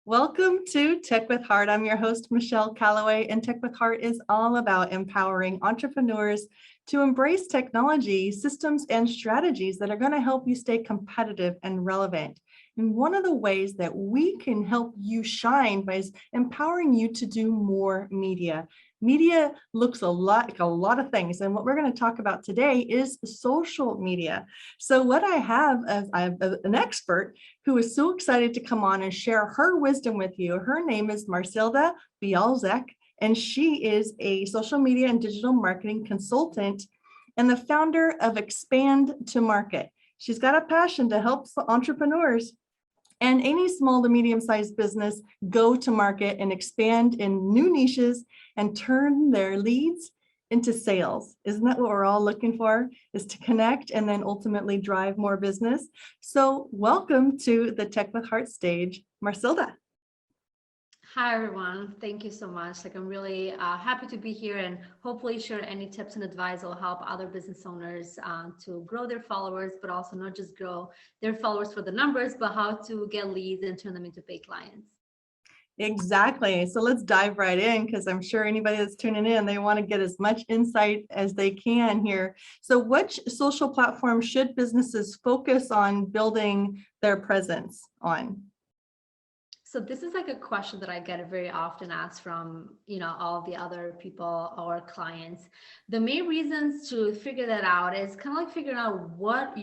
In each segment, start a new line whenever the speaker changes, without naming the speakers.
Welcome to Tech with Heart. I'm your host, Michelle Calloway, and Tech with Heart is all about empowering entrepreneurs to embrace technology, systems, and strategies that are going to help you stay competitive and relevant. And one of the ways that we can help you shine is empowering you to do more media. Media looks like a lot of things, and what we're going to talk about today is social media. So what I have an expert who is so excited to come on and share her wisdom with you. Her name is Marsilda Bialczak, and she is a social media and digital marketing consultant and the founder of Expand to Market. She's got a passion to help entrepreneurs and any small to medium-sized business go to market and expand in new niches and turn their leads into sales. Isn't that what we're all looking for, is to connect and then ultimately drive more business? So welcome to the Tech with Heart stage, Marsilda.
Hi, everyone. Thank you so much. I'm really happy to be here and hopefully share any tips and advice will help other business owners to grow their followers, but also not just grow their followers for the numbers, but how to get leads and turn them into paid clients.
Exactly. So let's dive right in, because I'm sure anybody that's tuning in, they want to get as much insight as they can here. So which social platform should businesses focus on building their presence on?
So this is a question that I get very often asked from, all the other people or clients. The main reasons to figure that out is kind of figuring out where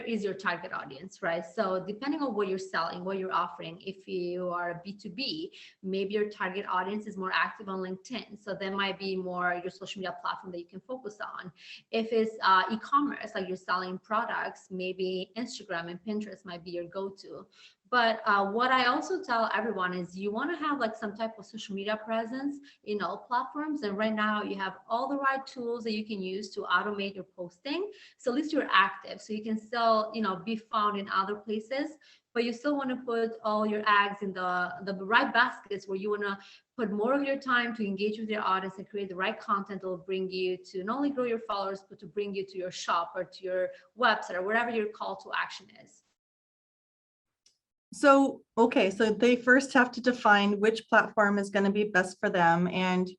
is your target audience, right? So depending on what you're selling, what you're offering, if you are a B2B, maybe your target audience is more active on LinkedIn. So that might be more your social media platform that you can focus on. If it's e-commerce, like you're selling products, maybe Instagram and Pinterest might be your go-to. But what I also tell everyone is you want to have some type of social media presence in all platforms. And right now you have all the right tools that you can use to automate your posting. So at least you're active. So you can still, be found in other places, but you still want to put all your eggs in the right baskets where you want to put more of your time to engage with your audience and create the right content that will bring you to not only grow your followers, but to bring you to your shop or to your website or whatever your call to action is.
So, okay, so they first have to define which platform is going to be best for them. And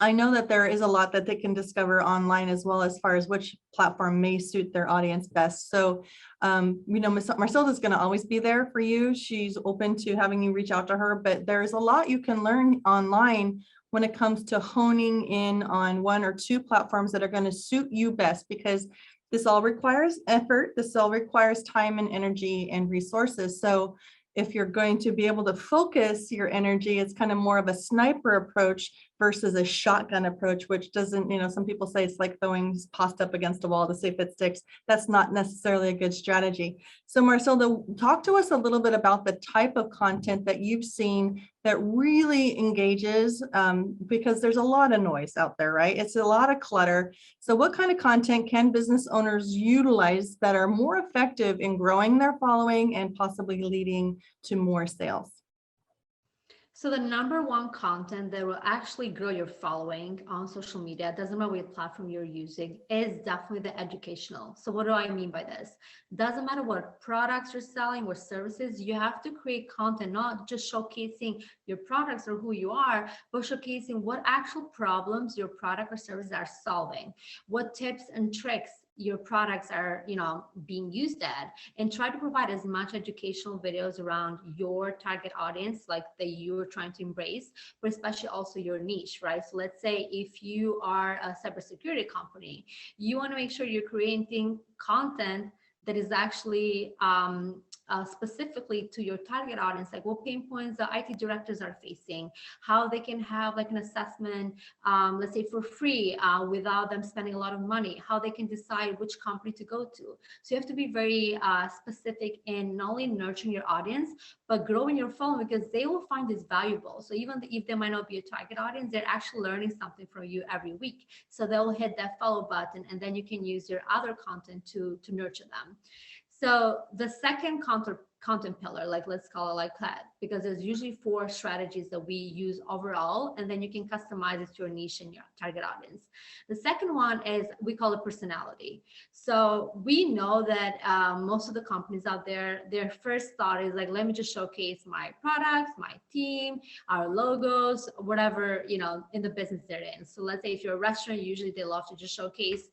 I know that there is a lot that they can discover online as well, as far as which platform may suit their audience best. So, Marsilda is going to always be there for you. She's open to having you reach out to her, but there's a lot you can learn online when it comes to honing in on one or two platforms that are going to suit you best, because this all requires effort. This all requires time and energy and resources. So if you're going to be able to focus your energy, it's kind of more of a sniper approach versus a shotgun approach, which doesn't, some people say it's like throwing pasta up against a wall to see if it sticks. That's not necessarily a good strategy. So Marsilda, talk to us a little bit about the type of content that you've seen that really engages, because there's a lot of noise out there, right? It's a lot of clutter. So what kind of content can business owners utilize that are more effective in growing their following and possibly leading to more sales?
So the number one content that will actually grow your following on social media, doesn't matter what platform you're using, is definitely the educational. So what do I mean by this? Doesn't matter what products you're selling or services, you have to create content, not just showcasing your products or who you are, but showcasing what actual problems your product or services are solving, what tips and tricks your products are being used at, and try to provide as much educational videos around your target audience like that you're trying to embrace, but especially also your niche, right? So let's say if you are a cybersecurity company, you want to make sure you're creating content that is actually specifically to your target audience, like what pain points the IT directors are facing, how they can have like an assessment, let's say for free, without them spending a lot of money, how they can decide which company to go to. So you have to be very specific in not only nurturing your audience, but growing your following, because they will find this valuable. So even if they might not be a target audience, they're actually learning something from you every week. So they'll hit that follow button, and then you can use your other content to nurture them. So the second content pillar, like let's call it like that, because there's usually 4 strategies that we use overall, and then you can customize it to your niche and your target audience. The second one is, we call it personality. So we know that most of the companies out there, their first thought is like, let me just showcase my products, my team, our logos, whatever, you know, in the business they're in. So let's say if you're a restaurant, usually they love to just showcase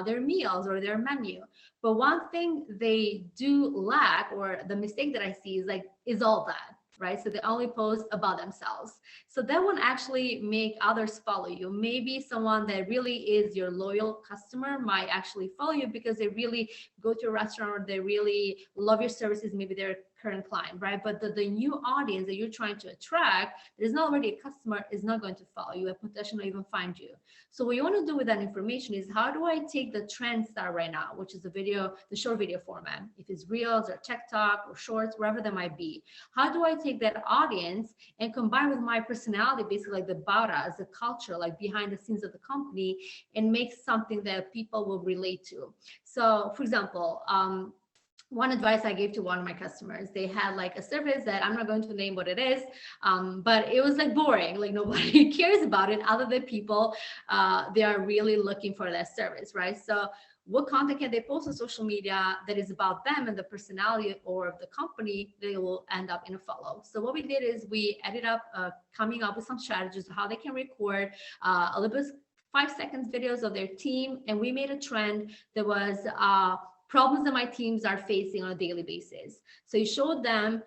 their meals or their menu. But one thing they do lack, or the mistake that I see, is like, is all that, right? So they only post about themselves. So that won't actually make others follow you. Maybe someone that really is your loyal customer might actually follow you because they really go to a restaurant, or they really love your services. Maybe they're a current client, right? But the new audience that you're trying to attract, that is not already a customer, is not going to follow you and potentially even find you. So what you want to do with that information is, how do I take the trends that are right now, which is the short video format, if it's Reels or TikTok or Shorts, wherever that might be. How do I take that audience and combine with my personality, basically like the about us, the culture, like behind the scenes of the company, and make something that people will relate to? So for example, one advice I gave to one of my customers, they had like a service that I'm not going to name what it is, but it was like boring, like nobody cares about it other than people, they are really looking for that service, right? So what content can they post on social media that is about them and the personality or the company, they will end up in a follow. So what we did is we ended up coming up with some strategies how they can record a little bit 5 seconds videos of their team, and we made a trend that was problems that my teams are facing on a daily basis. So you showed them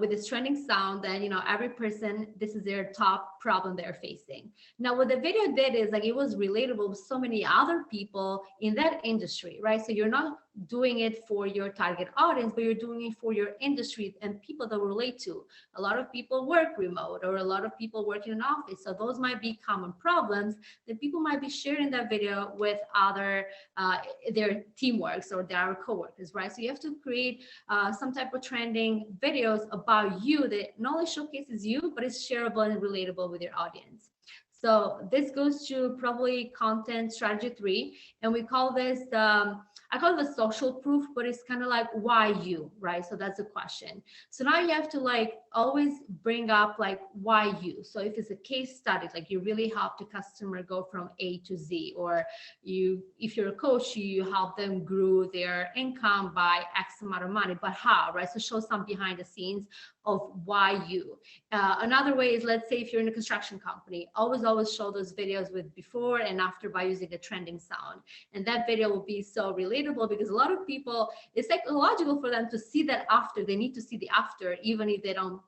with this trending sound that, you know, every person, this is their top problem they're facing. Now, what the video did is like, it was relatable with so many other people in that industry, right? So you're not doing it for your target audience, but you're doing it for your industry and people that relate to. A lot of people work remote, or a lot of people work in an office. So those might be common problems that people might be sharing that video with other, their teamworks or their coworkers, right? So you have to create some type of trending videos about you that not only showcases you, but is shareable and relatable with your audience. So this goes to probably content strategy 3, and we call this I call it the social proof, but it's kind of like, why you, right? So that's the question. So now you have to like always bring up like, why you? So if it's a case study, like you really help the customer go from A to Z, or if you're a coach, you help them grow their income by X amount of money, but how, right? So show some behind the scenes of why you. Another way is, let's say if you're in a construction company, always show those videos with before and after by using a trending sound. And that video will be so relatable because a lot of people, it's psychological for them to see that after. They need to see the after, even if they don't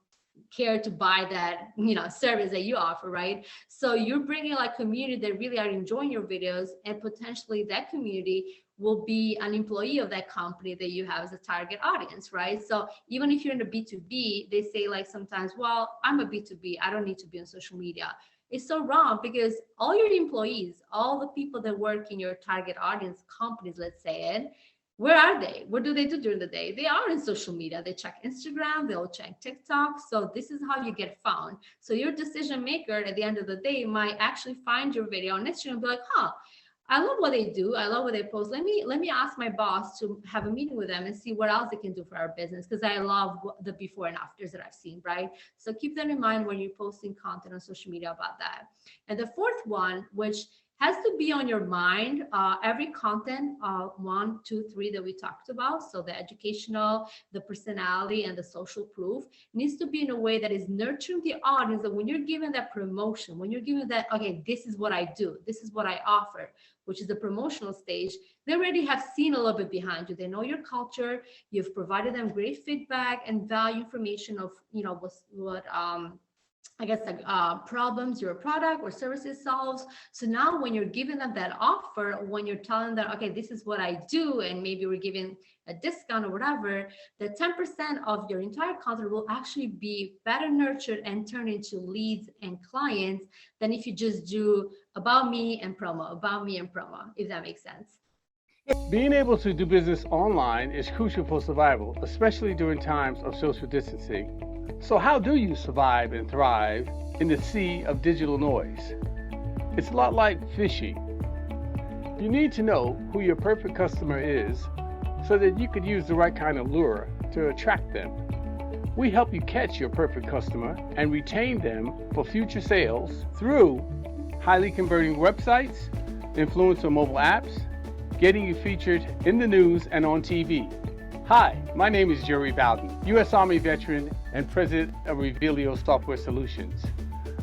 care to buy that, you know, service that you offer, right? So you're bringing like community that really are enjoying your videos, and potentially that community will be an employee of that company that you have as a target audience, right? So even if you're in a B2B, they say like sometimes, well, I'm a B2B, I don't need to be on social media. It's so wrong, because all your employees, all the people that work in your target audience companies, let's say it, where are they? What do they do during the day? They are in social media. They check Instagram, they'll check TikTok. So this is how you get found. So your decision maker at the end of the day might actually find your video on Instagram and be like, I love what they do. I love what they post. Let me ask my boss to have a meeting with them and see what else they can do for our business, because I love the before and afters that I've seen, right? So keep that in mind when you're posting content on social media about that. And the fourth one, which has to be on your mind, every content, 1, 2, 3 that we talked about. So the educational, the personality, and the social proof needs to be in a way that is nurturing the audience. That when you're giving that promotion, when you're giving that, okay, this is what I do, this is what I offer, which is the promotional stage, they already have seen a little bit behind you. They know your culture. You've provided them great feedback and value information of, you know, what problems your product or services solves. So now when you're giving them that offer, when you're telling them, okay, this is what I do, and maybe we're giving a discount or whatever, the 10% of your entire content will actually be better nurtured and turn into leads and clients than if you just do about me and promo, if that makes sense.
Being able to do business online is crucial for survival, especially during times of social distancing. So how do you survive and thrive in the sea of digital noise? It's a lot like fishing. You need to know who your perfect customer is so that you could use the right kind of lure to attract them. We help you catch your perfect customer and retain them for future sales through highly converting websites, influencer mobile apps, getting you featured in the news and on TV. Hi, my name is Jerry Bowden, U.S. Army veteran and president of Revealio Software Solutions.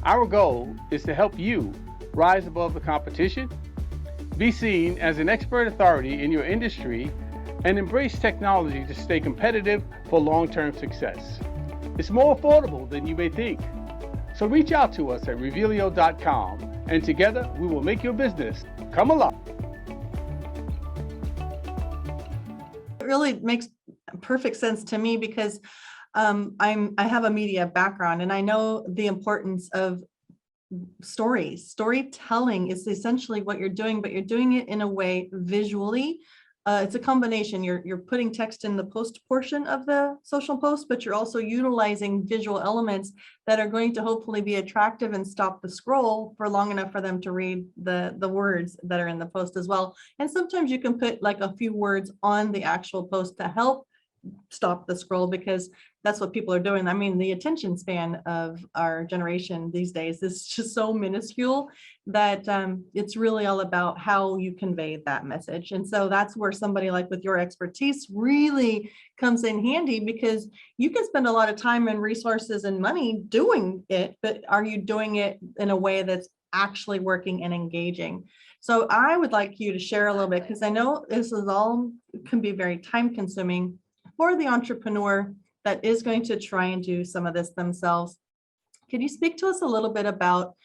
Our goal is to help you rise above the competition, be seen as an expert authority in your industry, and embrace technology to stay competitive for long-term success. It's more affordable than you may think. So reach out to us at revealio.com, and together we will make your business come alive.
It really makes perfect sense to me because I have a media background, and I know the importance of stories. Storytelling is essentially what you're doing, but you're doing it in a way visually. It's a combination. You're putting text in the post portion of the social post, but you're also utilizing visual elements that are going to hopefully be attractive and stop the scroll for long enough for them to read the words that are in the post as well. And sometimes you can put like a few words on the actual post to help stop the scroll, because that's what people are doing. I mean, the attention span of our generation these days is just so minuscule that it's really all about how you convey that message. And so that's where somebody like with your expertise really comes in handy, because you can spend a lot of time and resources and money doing it, but are you doing it in a way that's actually working and engaging? So I would like you to share a little bit, because I know this is all can be very time consuming for the entrepreneur that is going to try and do some of this themselves. Can you speak to us a little bit about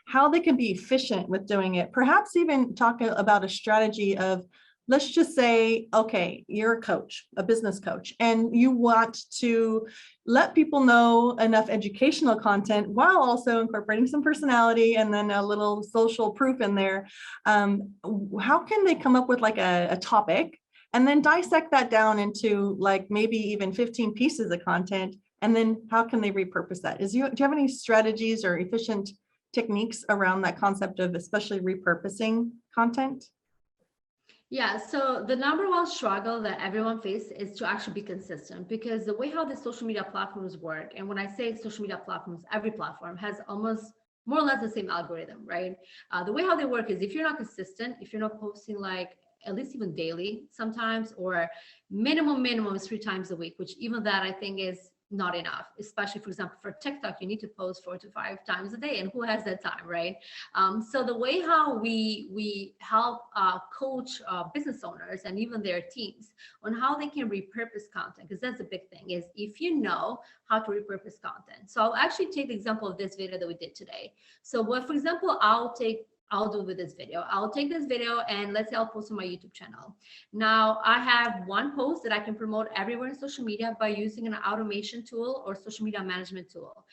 how they can be efficient with doing it? Perhaps even talk about a strategy of, let's just say, okay, you're a coach, a business coach, and you want to let people know enough educational content while also incorporating some personality and then a little social proof in there. How can they come up with like a topic and then dissect that down into like maybe even 15 pieces of content? And then how can they repurpose that? Do you have any strategies or efficient techniques around that concept of especially repurposing content?
Yeah, so the number one struggle that everyone faces is to actually be consistent, because the way how the social media platforms work, and when I say social media platforms, every platform has almost more or less the same algorithm, right? The way how they work is if you're not consistent, if you're not posting like at least even daily sometimes, or minimum is 3 times a week, which even that I think is not enough, especially for example for TikTok, you need to post 4 to 5 times a day, and who has that time, right? So the way how we help coach business owners and even their teams on how they can repurpose content, because that's a big thing, is if you know how to repurpose content. So I'll actually take the example of this video that we did today. So what, for example, I'll do with this video. I'll take this video and let's say I'll post on my YouTube channel. Now I have one post that I can promote everywhere in social media by using an automation tool or social media management tool.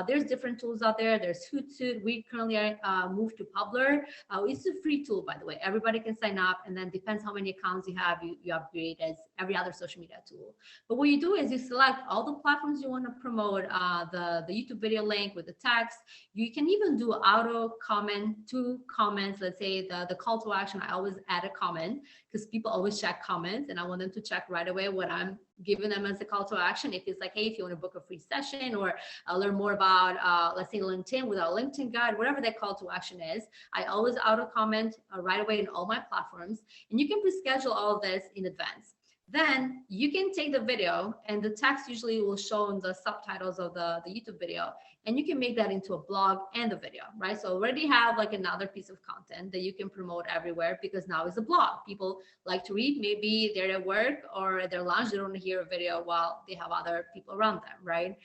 There's different tools out there. There's Hootsuite. We currently moved to Publer. It's a free tool, by the way. Everybody can sign up, and then depends how many accounts you have, you upgrade as every other social media tool. But what you do is you select all the platforms you want to promote, the YouTube video link with the text. You can even do auto comment to comments. Let's say the call to action, I always add a comment, because people always check comments and I want them to check right away what I'm giving them as a call to action. If it's like, hey, if you want to book a free session or learn more about, let's say LinkedIn with our LinkedIn guide, whatever that call to action is, I always auto comment right away in all my platforms. And you can pre-schedule all of this in advance. Then you can take the video, and the text usually will show in the subtitles of the YouTube video, and you can make that into a blog and a video, right? So already have like another piece of content that you can promote everywhere, because now it's a blog. People like to read, maybe they're at work or at their lunch, they don't want to hear a video while they have other people around them, right?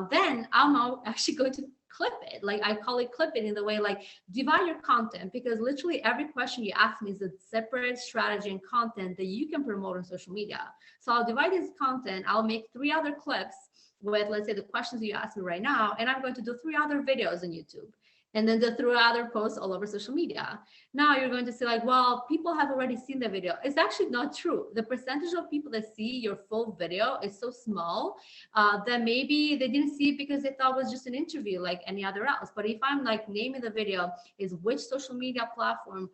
Then I'm now actually going to clip it. Like I call it clip it in the way, like divide your content, because literally every question you ask me is a separate strategy and content that you can promote on social media. So I'll divide this content. I'll make 3 other clips with, let's say, the questions you ask me right now, and I'm going to do 3 other videos on YouTube, and then the 3 other posts all over social media. Now you're going to say like, well, people have already seen the video. It's actually not true. The percentage of people that see your full video is so small that maybe they didn't see it because they thought it was just an interview like any other else. But if I'm like naming the video is which social media platform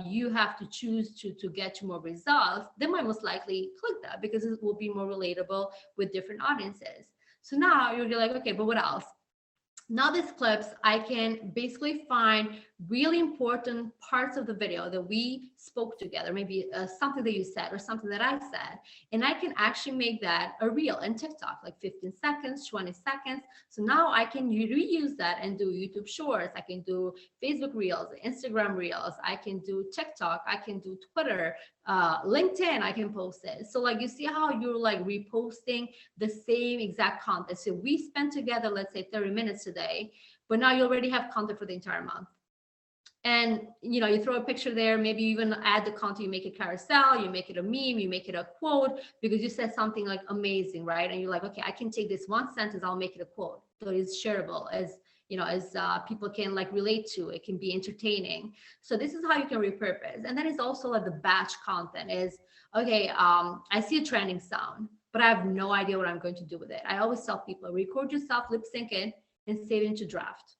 you have to choose to get to more results, they might most likely click that because it will be more relatable with different audiences. So now you're like, okay, but what else? Now these clips, I can basically find really important parts of the video that we spoke together, maybe something that you said or something that I said, and I can actually make that a reel in TikTok, like 15 seconds, 20 seconds. So now I can reuse that and do YouTube Shorts. I can do Facebook Reels, Instagram Reels. I can do TikTok. I can do Twitter, LinkedIn. I can post it. So like you see how you're like reposting the same exact content. So we spent together, let's say 30 minutes today, but now you already have content for the entire month. And you know, you throw a picture there, maybe you even add the content, you make it carousel, you make it a meme, you make it a quote because you said something like amazing, right? And you're like, okay, I can take this one sentence, I'll make it a quote. So it's shareable, as you know, as people can like relate to. It can be entertaining. So this is how you can repurpose. And then it's also like the batch content is, okay, I see a trending sound, but I have no idea what I'm going to do with it. I always tell people, record yourself, lip sync it, and save it into draft.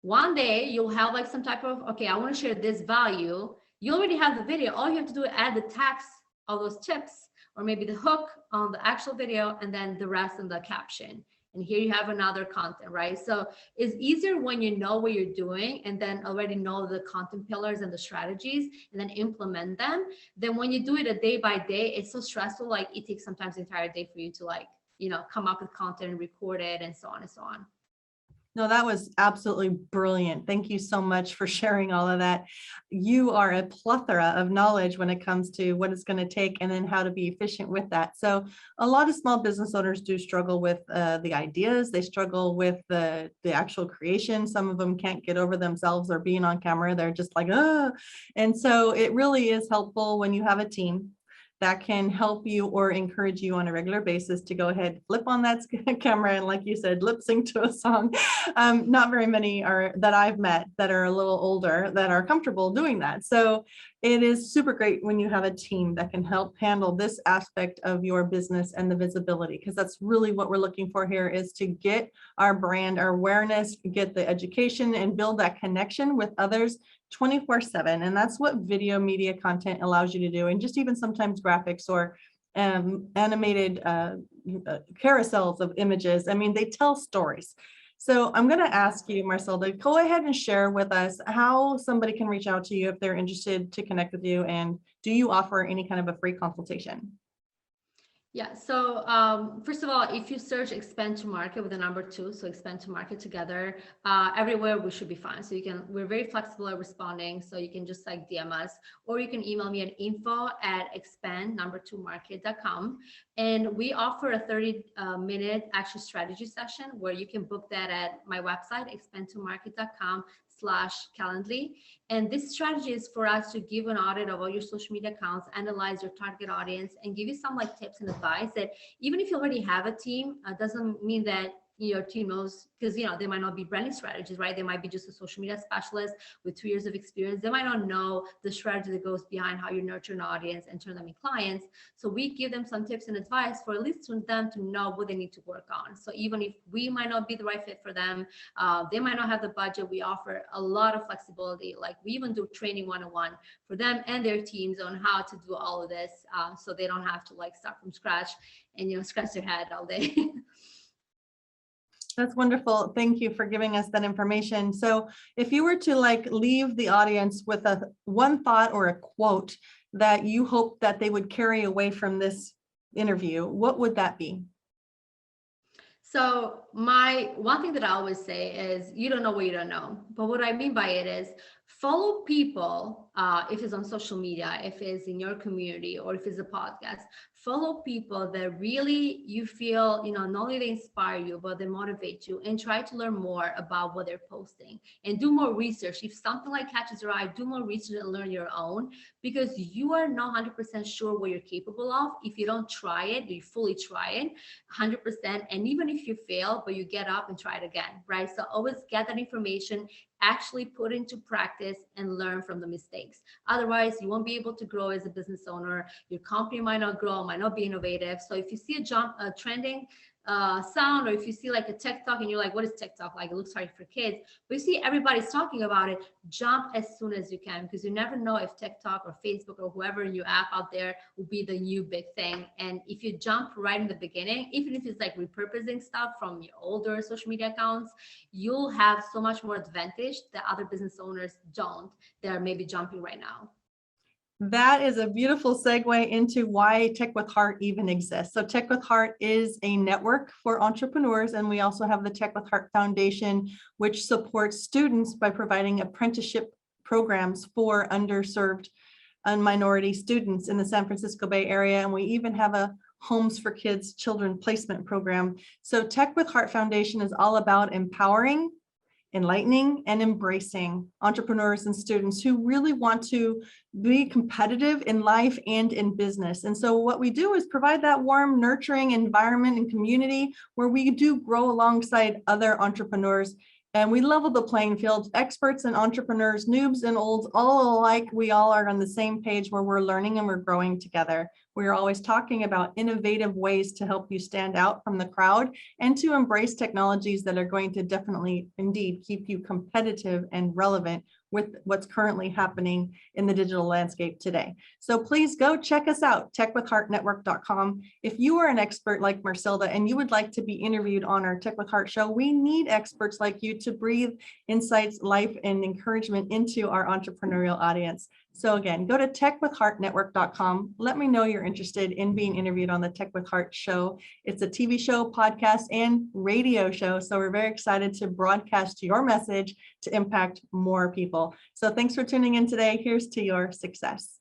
One day you'll have like some type of, okay, I want to share this value. You already have the video. All you have to do is add the text of those tips, or maybe the hook on the actual video, and then the rest in the caption. And here you have another content, right? So it's easier when you know what you're doing and then already know the content pillars and the strategies and then implement them. Then when you do it a day by day, it's so stressful. Like it takes sometimes the entire day for you to like, you know, come up with content and record it and so on and so on.
No, that was absolutely brilliant. Thank you so much for sharing all of that. You are a plethora of knowledge when it comes to what it's going to take and then how to be efficient with that. So a lot of small business owners do struggle with the ideas. They struggle with the actual creation. Some of them can't get over themselves or being on camera. They're just like, oh. And so it really is helpful when you have a team that can help you or encourage you on a regular basis to go ahead, flip on that camera, and like you said, lip sync to a song. Not very many are that I've met that are a little older that are comfortable doing that. So it is super great when you have a team that can help handle this aspect of your business and the visibility, because that's really what we're looking for here, is to get our brand, our awareness, get the education, and build that connection with others 24/7. And that's what video media content allows you to do. And just even sometimes graphics or animated carousels of images. I mean, they tell stories. So I'm going to ask you, Marsilda, go ahead and share with us how somebody can reach out to you if they're interested to connect with you. And do you offer any kind of a free consultation?
Yeah, so first of all, if you search expand to market with the number 2, so expand to market together, everywhere we should be fine. So you can, we're very flexible at responding. So you can just like DM us, or you can email me at info@expand2market.com. And we offer a 30-minute action strategy session where you can book that at my website, expand2market.com/calendly. And this strategy is for us to give an audit of all your social media accounts, analyze your target audience, and give you some like tips and advice that even if you already have a team, doesn't mean that your team knows, because you know they might not be branding strategies, right? They might be just a social media specialist with 2 years of experience. They might not know the strategy that goes behind how you nurture an audience and turn them in clients. So we give them some tips and advice for at least for them to know what they need to work on. So even if we might not be the right fit for them, they might not have the budget, we offer a lot of flexibility. Like we even do training 101 for them and their teams on how to do all of this, so they don't have to like start from scratch and scratch their head all day.
That's wonderful. Thank you for giving us that information. So if you were to like leave the audience with one thought or a quote that you hope that they would carry away from this interview, what would that be?
So my one thing that I always say is, you don't know what you don't know. But what I mean by it is, follow people, if it's on social media, if it's in your community, or if it's a podcast, follow people that really you feel, not only they inspire you, but they motivate you, and try to learn more about what they're posting and do more research. If something like catches your eye, do more research and learn your own, because you are not 100% sure what you're capable of if you don't try it, you fully try it 100%. And even if you fail, but you get up and try it again, right? So always get that information, actually put into practice, and learn from the mistakes. Otherwise, you won't be able to grow as a business owner. Your company might not grow, might not be innovative. So if you see a trending sound, or if you see like a TikTok and you're like, what is TikTok? Like, it looks like for kids, but you see everybody's talking about it, jump as soon as you can, because you never know if TikTok or Facebook or whoever new app out there will be the new big thing. And if you jump right in the beginning, even if it's like repurposing stuff from your older social media accounts, you'll have so much more advantage that other business owners don't. They're maybe jumping right now.
That is a beautiful segue into why Tech with Heart even exists. So Tech with Heart is a network for entrepreneurs, and we also have the Tech with Heart Foundation, which supports students by providing apprenticeship programs for underserved and minority students in the San Francisco Bay Area. And we even have a Homes for Kids Children Placement Program. So Tech with Heart Foundation is all about empowering, enlightening, and embracing entrepreneurs and students who really want to be competitive in life and in business. And so what we do is provide that warm, nurturing environment and community where we do grow alongside other entrepreneurs. And we level the playing field. Experts and entrepreneurs, noobs and olds, all alike, we all are on the same page where we're learning and we're growing together. We're always talking about innovative ways to help you stand out from the crowd and to embrace technologies that are going to definitely indeed keep you competitive and relevant with what's currently happening in the digital landscape today. So please go check us out, techwithheartnetwork.com. If you are an expert like Marsilda and you would like to be interviewed on our Tech with Heart show, we need experts like you to breathe insights, life, and encouragement into our entrepreneurial audience. So again, go to techwithheartnetwork.com. Let me know you're interested in being interviewed on the Tech with Heart show. It's a TV show, podcast, and radio show. So we're very excited to broadcast your message to impact more people. So thanks for tuning in today. Here's to your success.